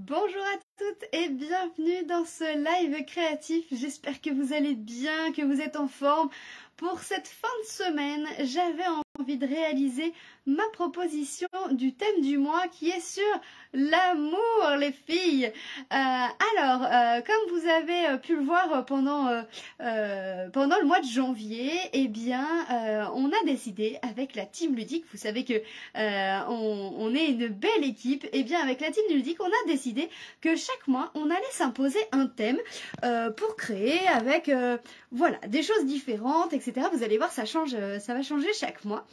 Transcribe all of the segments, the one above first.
Bonjour à toutes et bienvenue dans ce live créatif. J'espère que vous allez bien, que vous êtes en forme. Pour cette fin de semaine, j'avais envie de réaliser ma proposition du thème du mois qui est sur l'amour, les filles. Comme vous avez pu le voir pendant le mois de janvier, eh bien, on a décidé avec la team ludique, vous savez que on est une belle équipe, et bien avec la team ludique, on a décidé que chaque mois, on allait s'imposer un thème pour créer avec voilà, des choses différentes, etc. Vous allez voir, ça va changer chaque mois.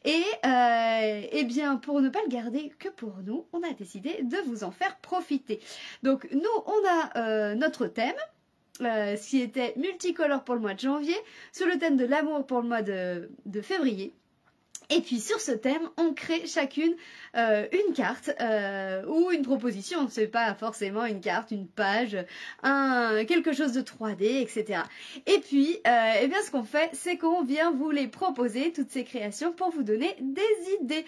Et eh bien, pour ne pas le garder que pour nous, on a décidé de vous en faire profiter. Donc, nous, on a notre thème, ce qui était multicolore pour le mois de janvier, sur le thème de l'amour pour le mois de février. Et puis sur ce thème, on crée chacune une carte ou une proposition. C'est pas forcément une carte, une page, quelque chose de 3D, etc. Et puis, eh bien, ce qu'on fait, c'est qu'on vient vous les proposer, toutes ces créations, pour vous donner des idées.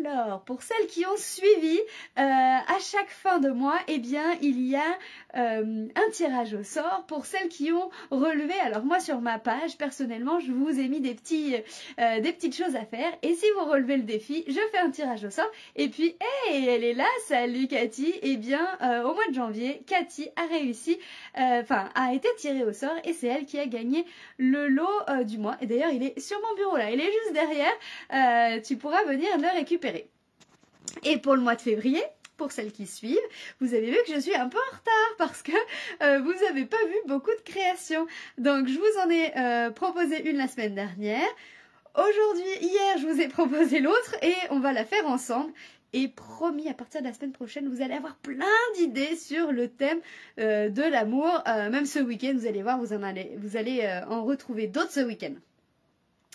Alors, pour celles qui ont suivi, à chaque fin de mois, eh bien, il y a un tirage au sort pour celles qui ont relevé. Alors moi, sur ma page, personnellement, je vous ai mis des petites choses à faire. Et si vous relevez le défi, je fais un tirage au sort. Et puis, hey, elle est là, salut Cathy. Eh bien, au mois de janvier, Cathy a réussi, a été tirée au sort et c'est elle qui a gagné le lot du mois. Et d'ailleurs, il est sur mon bureau là, il est juste derrière. Tu pourras venir le récupérer. Et pour le mois de février, pour celles qui suivent, vous avez vu que je suis un peu en retard parce que vous n'avez pas vu beaucoup de créations. Donc je vous en ai proposé une la semaine dernière. Aujourd'hui, hier, je vous ai proposé l'autre et on va la faire ensemble. Et promis, à partir de la semaine prochaine, vous allez avoir plein d'idées sur le thème de l'amour. Même ce week-end, vous allez voir, vous allez en retrouver d'autres ce week-end.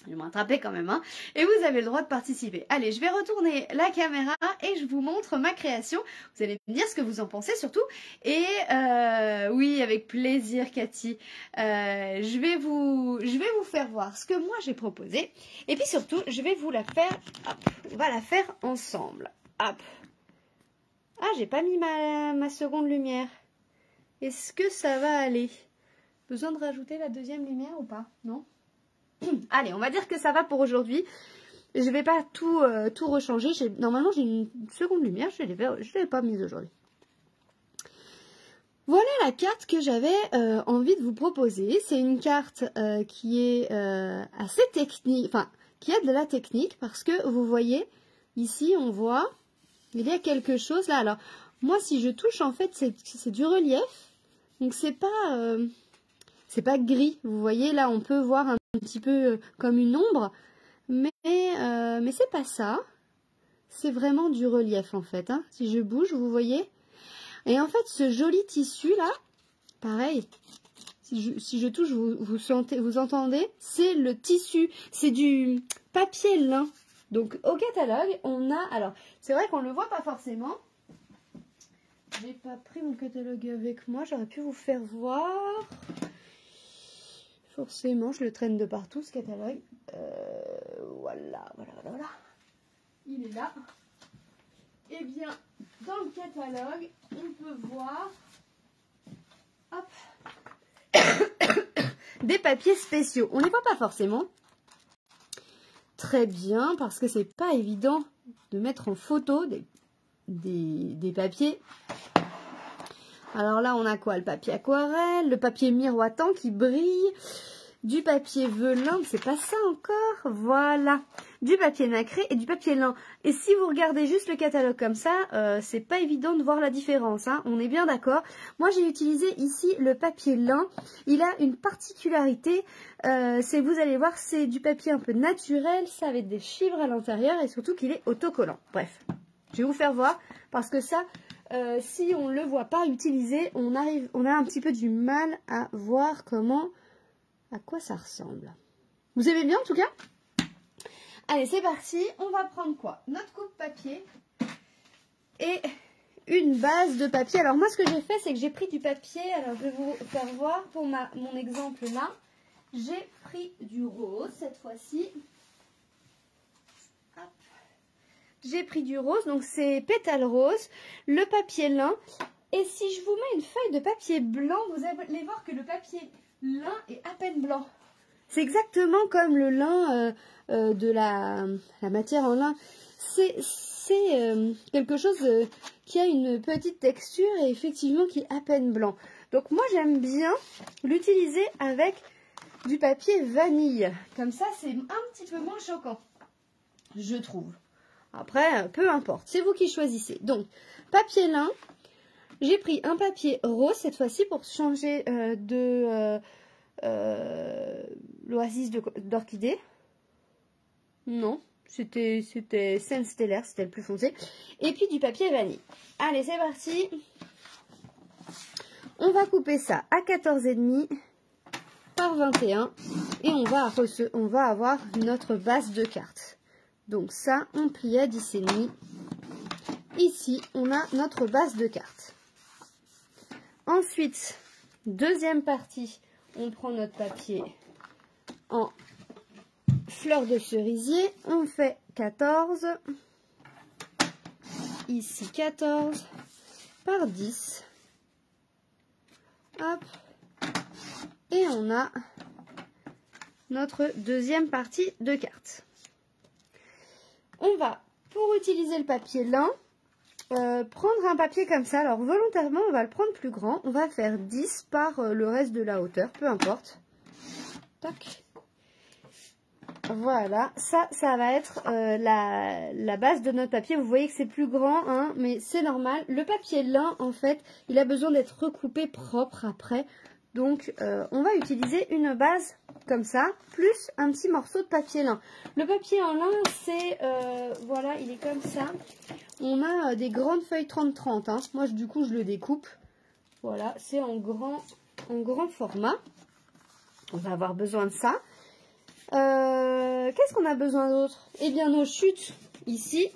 Je vais me rattraper quand même, hein. Et vous avez le droit de participer. Allez, je vais retourner la caméra et je vous montre ma création. Vous allez me dire ce que vous en pensez surtout. Et oui, avec plaisir, Cathy. Je vais vous faire voir ce que moi j'ai proposé. Et puis surtout, je vais vous la faire. Hop, on va la faire ensemble. Hop. Ah, j'ai pas mis ma seconde lumière. Est-ce que ça va aller? Besoin de rajouter la deuxième lumière ou pas? Non? Allez, on va dire que ça va pour aujourd'hui. Je vais pas tout rechanger. Normalement, j'ai une seconde lumière. Je l'ai pas mise aujourd'hui. Voilà la carte que j'avais envie de vous proposer. C'est une carte qui est assez technique, enfin, qui a de la technique parce que vous voyez, ici, on voit, il y a quelque chose là. Alors, moi, si je touche, en fait, c'est du relief. Donc, c'est pas gris. Vous voyez, là, on peut voir un petit peu comme une ombre, mais c'est pas ça. C'est vraiment du relief, en fait. Hein. Si je bouge, vous voyez. Et en fait, ce joli tissu, là, pareil, si je touche, vous entendez, c'est le tissu, c'est du papier lin. Donc, au catalogue, on a... Alors, c'est vrai qu'on ne le voit pas forcément. J'ai pas pris mon catalogue avec moi, j'aurais pu vous faire voir... Forcément, je le traîne de partout, ce catalogue. Voilà. Il est là. Eh bien, dans le catalogue, on peut voir hop, des papiers spéciaux. On ne les voit pas forcément très bien parce que c'est pas évident de mettre en photo des papiers. Alors là, on a quoi? Le papier aquarelle, le papier miroitant qui brille, du papier velin, c'est pas ça encore, voilà, du papier nacré et du papier lin. Et si vous regardez juste le catalogue comme ça, c'est pas évident de voir la différence, hein, on est bien d'accord. Moi, j'ai utilisé ici le papier lin. Il a une particularité, vous allez voir, c'est du papier un peu naturel, ça avec des fibres à l'intérieur et surtout qu'il est autocollant. Bref, je vais vous faire voir parce que ça... si on ne le voit pas utilisé, on a un petit peu du mal à voir à quoi ça ressemble. Vous aimez bien en tout cas? Allez, c'est parti. On va prendre quoi? Notre coupe papier et une base de papier. Alors moi, ce que j'ai fait, c'est que j'ai pris du papier. Alors, je vais vous faire voir pour mon exemple là. J'ai pris du rose cette fois-ci. J'ai pris du rose, donc c'est pétale rose, le papier lin. Et si je vous mets une feuille de papier blanc, vous allez voir que le papier lin est à peine blanc. C'est exactement comme le lin de la matière en lin. C'est quelque chose qui a une petite texture et effectivement qui est à peine blanc. Donc moi j'aime bien l'utiliser avec du papier vanille. Comme ça c'est un petit peu moins choquant, je trouve. Après, peu importe, c'est vous qui choisissez. Donc, papier lin. J'ai pris un papier rose cette fois-ci pour changer de l'oasis d'orchidée. Non, c'était scène stellaire, c'était le plus foncé. Et puis du papier vanille. Allez, c'est parti. On va couper ça à 14,5 par 21 et on va avoir notre base de carte. Donc ça, on plie à 10,5. Ici, on a notre base de carte. Ensuite, deuxième partie, on prend notre papier en fleur de cerisier. On fait 14. Ici, 14 par 10. Hop. Et on a notre deuxième partie de carte. On va, pour utiliser le papier lin, prendre un papier comme ça. Alors volontairement, on va le prendre plus grand. On va faire 10 par le reste de la hauteur, peu importe. Tac. Voilà, ça va être la base de notre papier. Vous voyez que c'est plus grand, hein, mais c'est normal. Le papier lin, en fait, il a besoin d'être recoupé propre après. Donc, on va utiliser une base comme ça, plus un petit morceau de papier lin. Le papier en lin, c'est, voilà, il est comme ça. On a des grandes feuilles 30-30. Hein. Moi, du coup, je le découpe. Voilà, c'est en grand format. On va avoir besoin de ça. Qu'est-ce qu'on a besoin d'autre? Eh bien, nos chutes ici.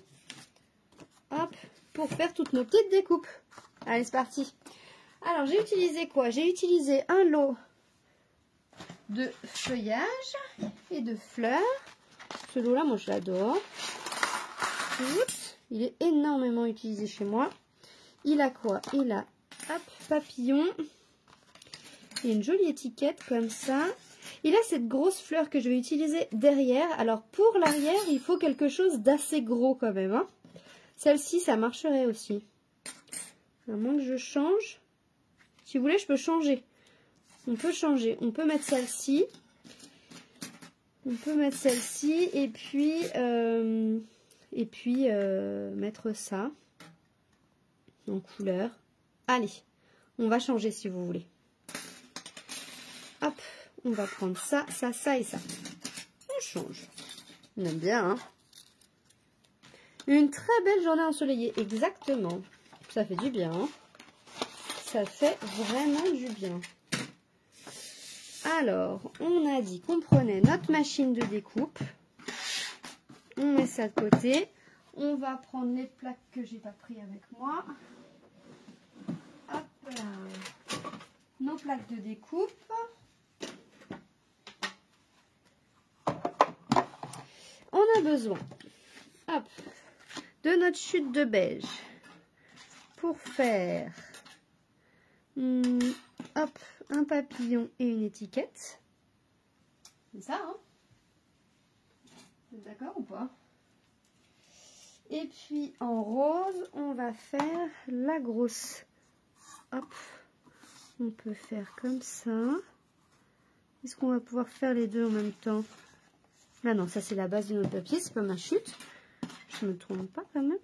Hop, pour faire toutes nos petites découpes. Allez, c'est parti. Alors, j'ai utilisé quoi? J'ai utilisé un lot de feuillage et de fleurs. Ce lot-là, moi, je l'adore. Il est énormément utilisé chez moi. Il a quoi? Il a, hop, papillon. Il y a une jolie étiquette comme ça. Il a cette grosse fleur que je vais utiliser derrière. Alors, pour l'arrière, il faut quelque chose d'assez gros quand même. Hein. Celle-ci, ça marcherait aussi. À moins que je change. Si vous voulez, je peux changer. On peut changer. On peut mettre celle-ci. On peut mettre celle-ci. Et puis mettre ça en couleur. Allez, on va changer si vous voulez. Hop, on va prendre ça, ça, ça et ça. On change. On aime bien, hein. Une très belle journée ensoleillée, exactement. Ça fait du bien, hein. Ça fait vraiment du bien. Alors, on a dit qu'on prenait notre machine de découpe. On met ça de côté. On va prendre les plaques que j'ai pas pris avec moi. Hop là. Nos plaques de découpe. On a besoin, hop, de notre chute de beige pour faire hop, un papillon et une étiquette. C'est ça, hein? Vous êtes d'accord ou pas? Et puis en rose, on va faire la grosse. Hop, on peut faire comme ça. Est-ce qu'on va pouvoir faire les deux en même temps? Ah non, ça c'est la base de notre papier, c'est pas ma chute. Je me trompe pas quand même.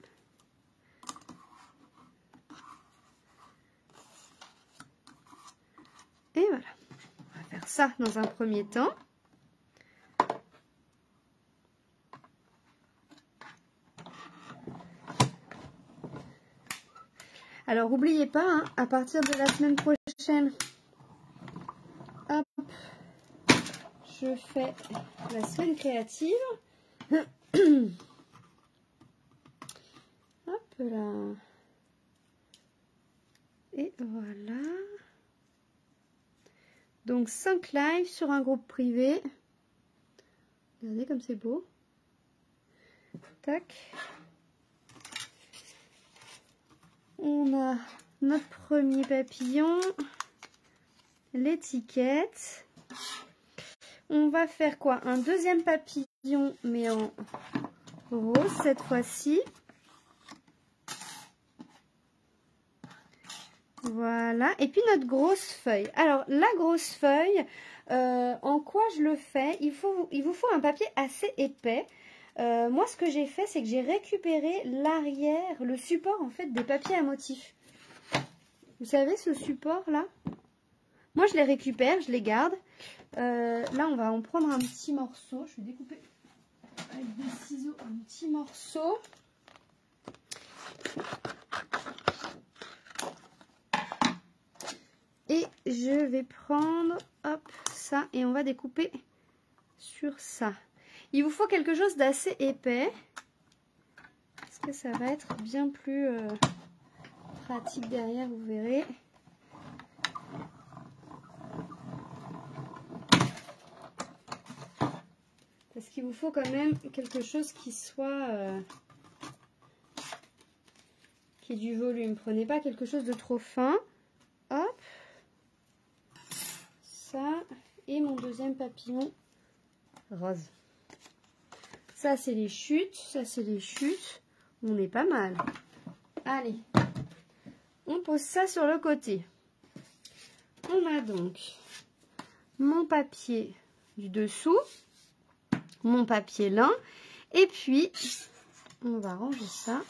Et voilà. On va faire ça dans un premier temps. Alors, n'oubliez pas, hein, à partir de la semaine prochaine, hop, je fais la semaine créative. Hop là. Et voilà. Donc 5 lives sur un groupe privé. Regardez comme c'est beau. Tac. a notre premier papillon, l'étiquette. On va faire quoi? Un deuxième papillon, mais en rose cette fois-ci. Voilà. Et puis notre grosse feuille. Alors, la grosse feuille, en quoi je le fais? Il vous faut un papier assez épais. Moi, ce que j'ai fait, c'est que j'ai récupéré l'arrière, le support en fait des papiers à motifs. Vous savez, ce support-là? Moi, je les récupère, je les garde. Là, on va en prendre un petit morceau. Je vais découper avec des ciseaux un petit morceau. Et je vais prendre, hop, ça. Et on va découper sur ça. Il vous faut quelque chose d'assez épais. Parce que ça va être bien plus pratique derrière, vous verrez. Parce qu'il vous faut quand même quelque chose qui soit... qui ait du volume. Prenez pas quelque chose de trop fin. Hop. Ça. Et mon deuxième papillon rose. Ça, c'est les chutes. Ça, c'est les chutes. On est pas mal. Allez. On pose ça sur le côté. On a donc mon papier du dessous. Mon papier lin. Et puis, on va ranger ça.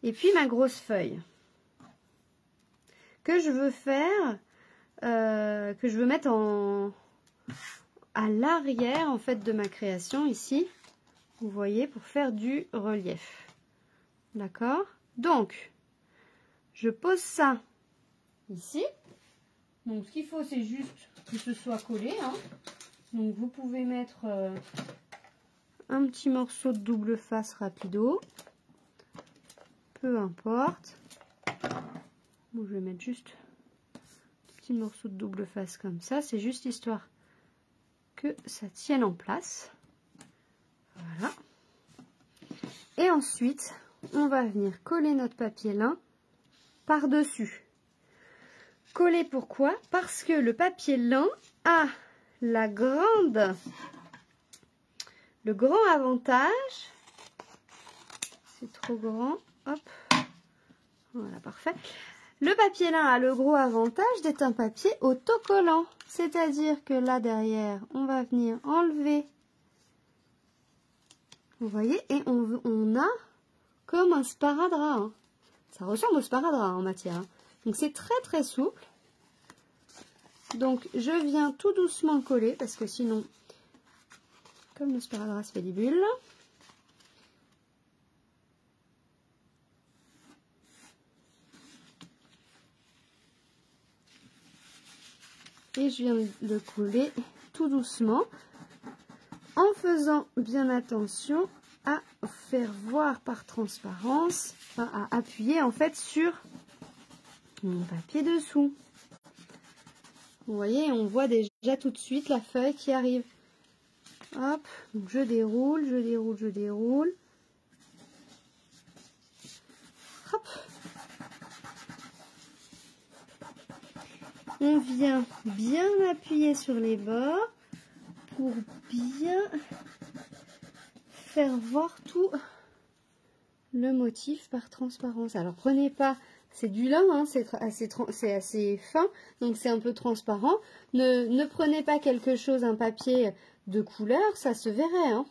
Et puis ma grosse feuille que je veux faire, que je veux mettre à l'arrière en fait de ma création ici. Vous voyez, pour faire du relief. D'accord? Donc, je pose ça ici. Donc, ce qu'il faut, c'est juste que ce soit collé. Hein. Donc, vous pouvez mettre un petit morceau de double face rapido. Peu importe. Bon, je vais mettre juste un petit morceau de double face comme ça. C'est juste histoire que ça tienne en place. Voilà. Et ensuite, on va venir coller notre papier lin par-dessus. Coller pourquoi? Parce que le papier lin a le grand avantage. C'est trop grand. Hop. Voilà, parfait. Le papier lin a le gros avantage d'être un papier autocollant. C'est-à-dire que là, derrière, on va venir enlever. Vous voyez? Et on a comme un sparadrap. Hein. Ça ressemble au sparadrap en matière. Hein. Donc, c'est très, très souple. Donc, je viens tout doucement coller parce que sinon, comme le sparadrap se fait des bulles... Et je viens de le coller tout doucement en faisant bien attention à faire voir par transparence, enfin à appuyer en fait sur mon papier dessous. Vous voyez, on voit déjà tout de suite la feuille qui arrive. Hop, donc je déroule, je déroule, je déroule. Hop. On vient bien appuyer sur les bords pour bien faire voir tout le motif par transparence. Alors prenez pas, c'est du lin, hein, c'est assez fin, donc c'est un peu transparent. Ne prenez pas quelque chose, un papier de couleur, ça se verrait. Hein.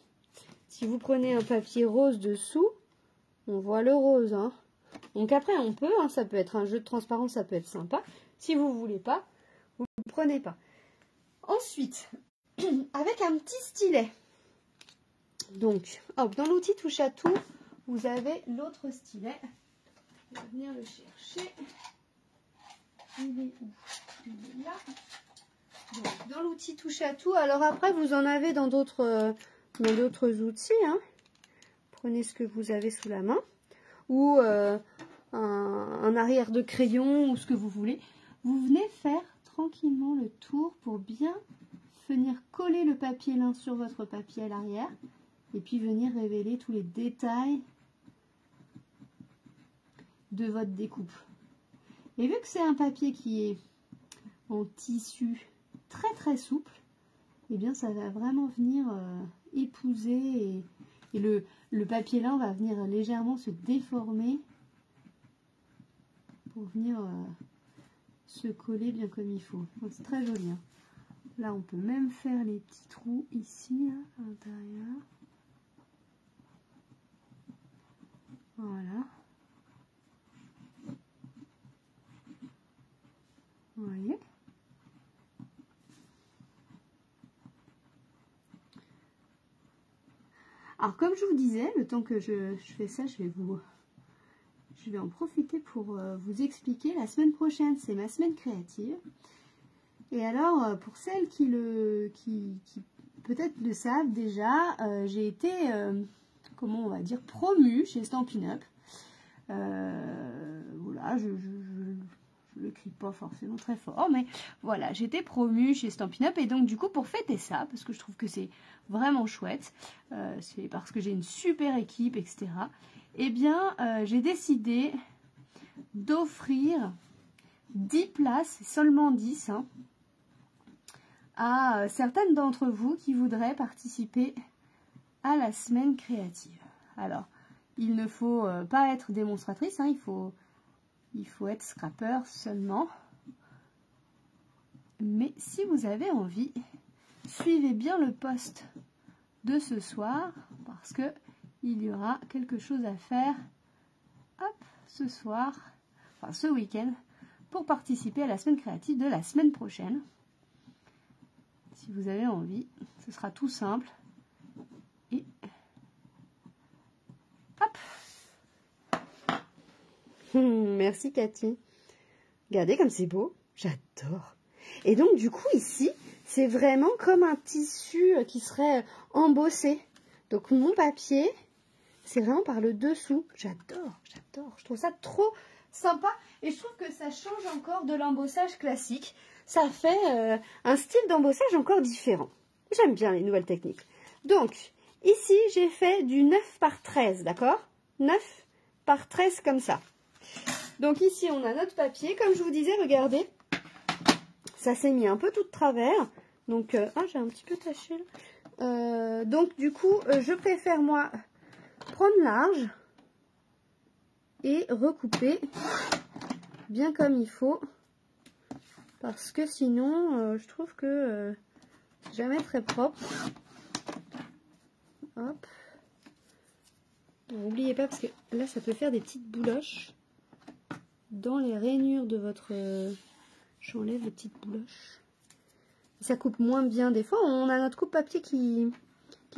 Si vous prenez un papier rose dessous, on voit le rose. Hein. Donc après on peut, hein, ça peut être un jeu de transparence, ça peut être sympa. Si vous voulez pas, vous ne prenez pas. Ensuite, avec un petit stylet. Donc, hop, dans l'outil touche à tout, vous avez l'autre stylet. Je vais venir le chercher. Il est où? Il est là. Donc, dans l'outil touche à tout. Alors après, vous en avez dans d'autres outils. Hein. Prenez ce que vous avez sous la main. Ou un arrière de crayon ou ce que vous voulez. Vous venez faire tranquillement le tour pour bien venir coller le papier lin sur votre papier à l'arrière. et puis venir révéler tous les détails de votre découpe. Et vu que c'est un papier qui est en tissu très souple, et bien ça va vraiment venir épouser et le papier lin va venir légèrement se déformer pour venir se coller bien comme il faut. C'est très joli, hein. Là on peut même faire les petits trous ici là, à l'intérieur. Voilà. Vous voyez? Alors comme je vous disais, le temps que je fais ça, je vais en profiter pour vous expliquer. La semaine prochaine, c'est ma semaine créative. Et alors, pour celles qui peut-être le savent déjà, j'ai été, comment on va dire, promue chez Stampin' Up. Voilà, je le crie pas forcément très fort, mais voilà, j'étais promue chez Stampin' Up. Et donc, du coup, pour fêter ça, parce que je trouve que c'est vraiment chouette, c'est parce que j'ai une super équipe, etc. Eh bien, j'ai décidé d'offrir 10 places, seulement 10, hein, à certaines d'entre vous qui voudraient participer à la semaine créative. Alors, il ne faut pas être démonstratrice, hein, il faut être scrapper seulement. Mais si vous avez envie, suivez bien le post de ce soir parce que il y aura quelque chose à faire, hop, ce soir, enfin ce week-end, pour participer à la semaine créative de la semaine prochaine. Si vous avez envie, ce sera tout simple. Et hop. Merci Cathy. Regardez comme c'est beau. J'adore. Et donc du coup ici, c'est vraiment comme un tissu qui serait embossé. Donc mon papier, c'est vraiment par le dessous. J'adore, j'adore. Je trouve ça trop sympa. Et je trouve que ça change encore de l'embossage classique. Ça fait un style d'embossage encore différent. J'aime bien les nouvelles techniques. Donc, ici, j'ai fait du 9 par 13, d'accord? 9 par 13 comme ça. Donc ici, on a notre papier. Comme je vous disais, regardez, ça s'est mis un peu tout de travers. Donc, ah, j'ai un petit peu taché là. Donc, du coup, je préfère, moi, prendre large et recouper bien comme il faut. Parce que sinon, je trouve que c'est jamais très propre. Hop. N'oubliez pas, parce que là, ça peut faire des petites bouloches dans les rainures de votre... J'enlève les petites bouloches. Ça coupe moins bien. Des fois, on a notre coupe-papier qui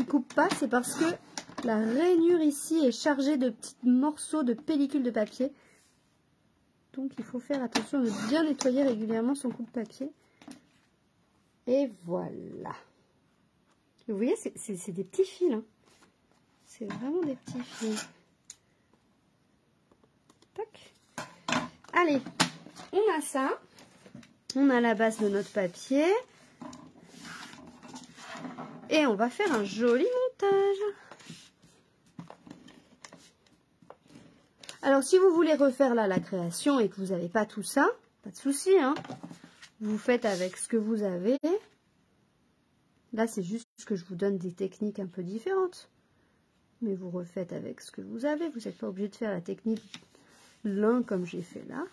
coupe pas. C'est parce que la rainure ici est chargée de petits morceaux de pellicule de papier. Donc, il faut faire attention de bien nettoyer régulièrement son coupe-papier. Et voilà. Vous voyez, c'est des petits fils. Hein. C'est vraiment des petits fils. Tac. Allez, on a ça. On a la base de notre papier. Et on va faire un joli montage. Alors, si vous voulez refaire là la création et que vous n'avez pas tout ça, pas de souci, hein. Vous faites avec ce que vous avez. Là, c'est juste que je vous donne des techniques un peu différentes. Mais vous refaites avec ce que vous avez. Vous n'êtes pas obligé de faire la technique lin comme j'ai fait là.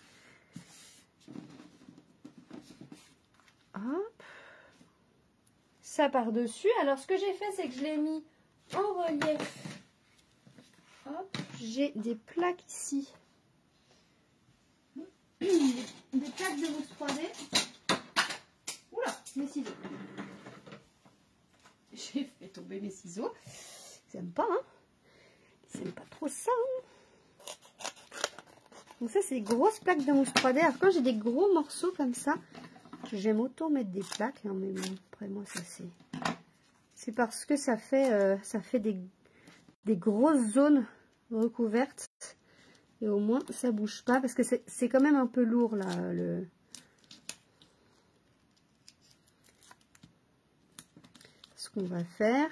Hop. Ça par-dessus. Alors, ce que j'ai fait, c'est que je l'ai mis en relief. Hop. J'ai des plaques ici. Des plaques de mousse 3D. Oula, mes ciseaux. J'ai fait tomber mes ciseaux. Ils n'aiment pas, hein. Ils n'aiment pas trop ça. Hein. Donc ça, c'est des grosses plaques de mousse 3D. Alors quand j'ai des gros morceaux comme ça, j'aime autant mettre des plaques. Hein, mais bon, après moi, ça c'est parce que ça fait des grosses zones recouvertes. Et au moins, ça bouge pas. Parce que c'est quand même un peu lourd, là, ce qu'on va faire.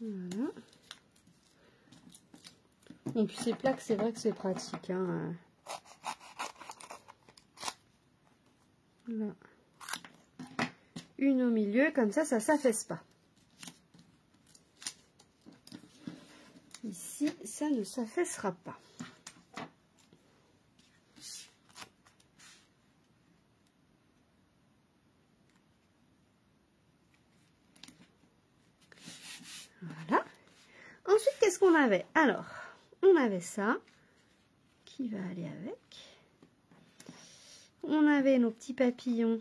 Voilà. Et puis ces plaques, c'est vrai que c'est pratique. Hein. Là. Une au milieu, comme ça s'affaisse pas. Ici, ça ne s'affaissera pas. Voilà. Ensuite, qu'est-ce qu'on avait? Alors, on avait ça qui va aller avec. On avait nos petits papillons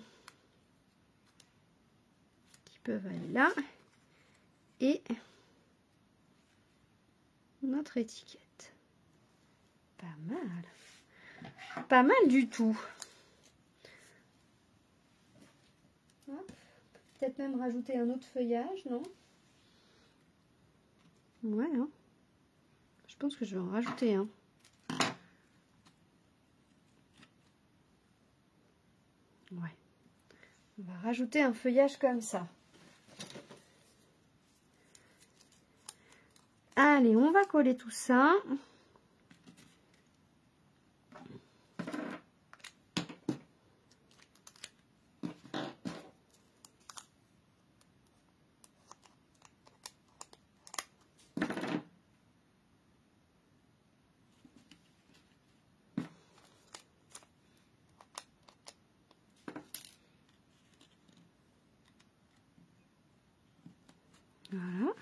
qui peuvent aller là. Et notre étiquette. Pas mal. Pas mal du tout. Peut-être même rajouter un autre feuillage, non? Ouais, hein. Je pense que je vais en rajouter un. Ouais. On va rajouter un feuillage comme ça. Allez, on va coller tout ça. Voilà.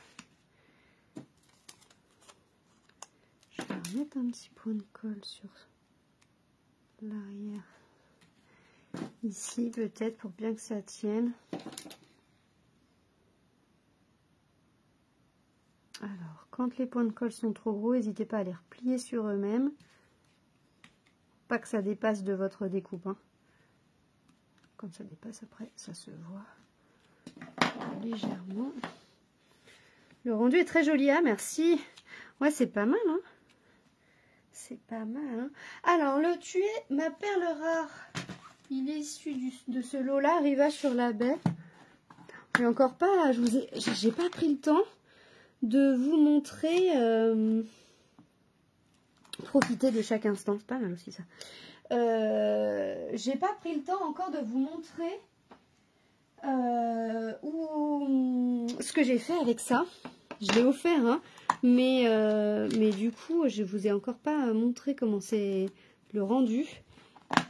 Je vais remettre un petit point de colle sur l'arrière. Ici, peut-être, pour bien que ça tienne. Alors, quand les points de colle sont trop gros, n'hésitez pas à les replier sur eux-mêmes. Pas que ça dépasse de votre découpe. Hein. Quand ça dépasse, après, ça se voit légèrement. Le rendu est très joli, hein, merci. Ouais, c'est pas mal, hein. C'est pas mal, hein. Alors, le tuer, ma perle rare, il est issu de ce lot-là, Rivage sur la baie. Mais encore pas, j'ai pas pris le temps de vous montrer. Profiter de chaque instant, c'est pas mal aussi ça. J'ai pas pris le temps encore de vous montrer ce que j'ai fait avec ça. Je l'ai offert, hein, mais du coup, je vous ai encore pas montré comment c'est le rendu.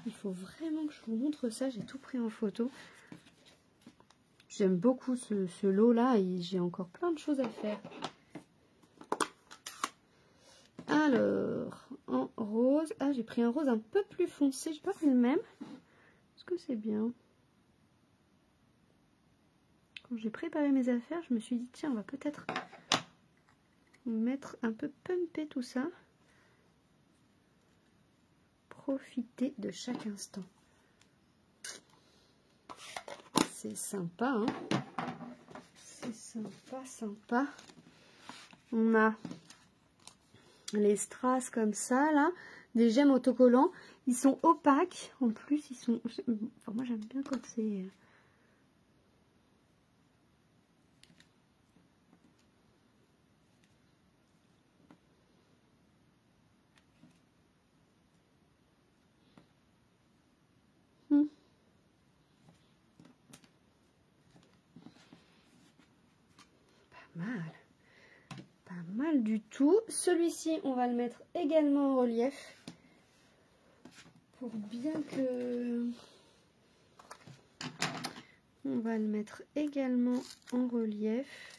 Il faut vraiment que je vous montre ça. J'ai tout pris en photo. J'aime beaucoup ce lot-là et j'ai encore plein de choses à faire. Alors, en rose. Ah, j'ai pris un rose un peu plus foncé. J'ai pas pris le même. Est-ce que c'est bien? Quand j'ai préparé mes affaires, je me suis dit, tiens, on va peut-être mettre un peu pumper tout ça. Profiter de chaque instant. C'est sympa, hein? C'est sympa, sympa. On a les strass comme ça, là. Des gemmes autocollants. Ils sont opaques. En plus, ils sont... Enfin, moi, j'aime bien quand c'est... Mal. Pas mal du tout. Celui-ci, on va le mettre également en relief. Pour bien que... On va le mettre également en relief.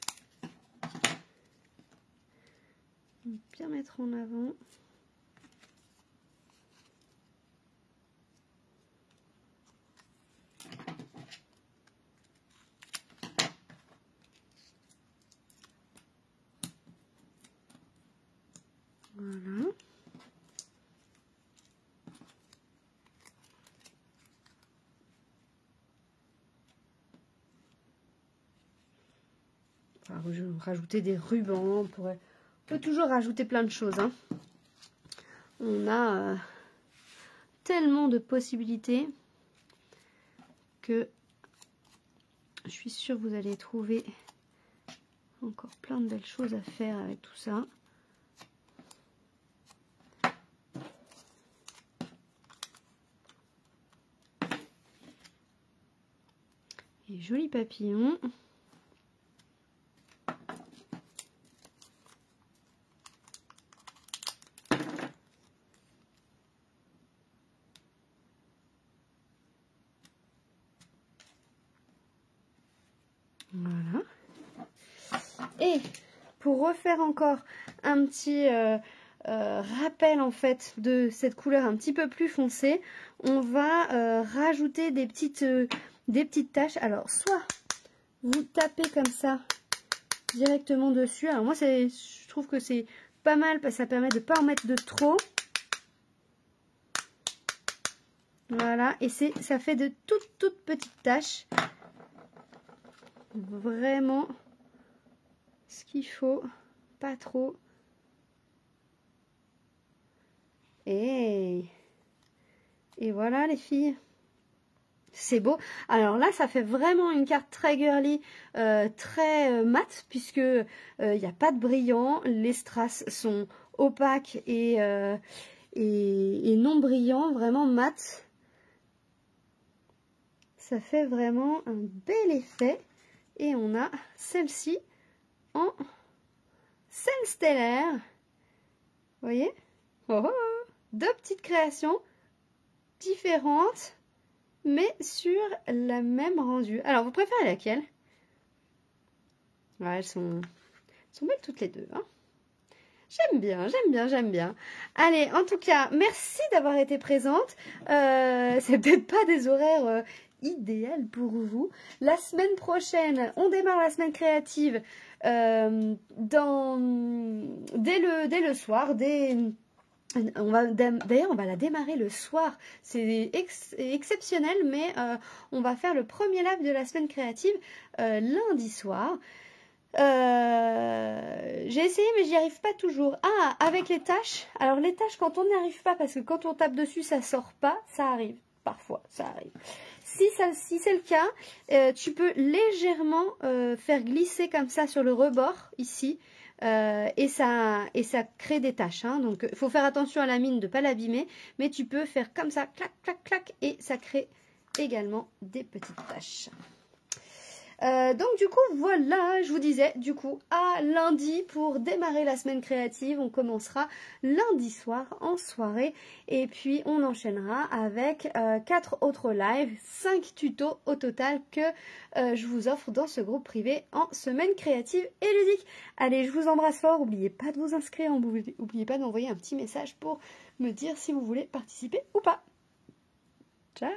Bien mettre en avant. Voilà. Rajouter des rubans, on peut toujours rajouter plein de choses, hein. On a tellement de possibilités que je suis sûre que vous allez trouver Encore plein de belles choses à faire avec tout ça. Et joli papillon. Voilà. Et pour refaire encore un petit rappel en fait de cette couleur un petit peu plus foncée, on va rajouter des petites taches. Alors soit vous tapez comme ça directement dessus. Alors moi je trouve que c'est pas mal parce que ça permet de ne pas en mettre de trop. Voilà, et ça fait de toutes petites taches. Vraiment ce qu'il faut, pas trop. Et voilà les filles, c'est beau. Alors là ça fait vraiment une carte très girly, très mat, puisque il n'y a pas de brillant, les strass sont opaques et non brillants, vraiment mat. Ça fait vraiment un bel effet. Et on a celle-ci en scène stellaire. Vous voyez? Oh, oh, deux petites créations différentes, mais sur la même rendue. Alors, vous préférez laquelle? Ouais, elles sont belles toutes les deux. Hein, j'aime bien, j'aime bien, j'aime bien. Allez, en tout cas, merci d'avoir été présente. C'est peut-être pas des horaires idéal pour vous. La semaine prochaine, on démarre la semaine créative dès le soir. D'ailleurs, on va la démarrer le soir. C'est exceptionnel, mais on va faire le premier live de la semaine créative lundi soir. J'ai essayé, mais j'y arrive pas toujours. Ah, avec les tâches. Alors les tâches, quand on n'y arrive pas, parce que quand on tape dessus, ça sort pas, ça arrive. Parfois, ça arrive. Si c'est le cas, tu peux légèrement faire glisser comme ça sur le rebord, ici, et ça crée des taches. Hein. Donc, il faut faire attention à la mine de ne pas l'abîmer, mais tu peux faire comme ça, clac, clac, clac, et ça crée également des petites taches. Donc du coup voilà, je vous disais du coup à lundi pour démarrer la semaine créative. On commencera lundi soir en soirée et puis on enchaînera avec 4 autres lives, 5 tutos au total que je vous offre dans ce groupe privé en semaine créative et ludique. Allez, je vous embrasse fort, n'oubliez pas de vous inscrire, n'oubliez pas d'envoyer un petit message pour me dire si vous voulez participer ou pas. Ciao!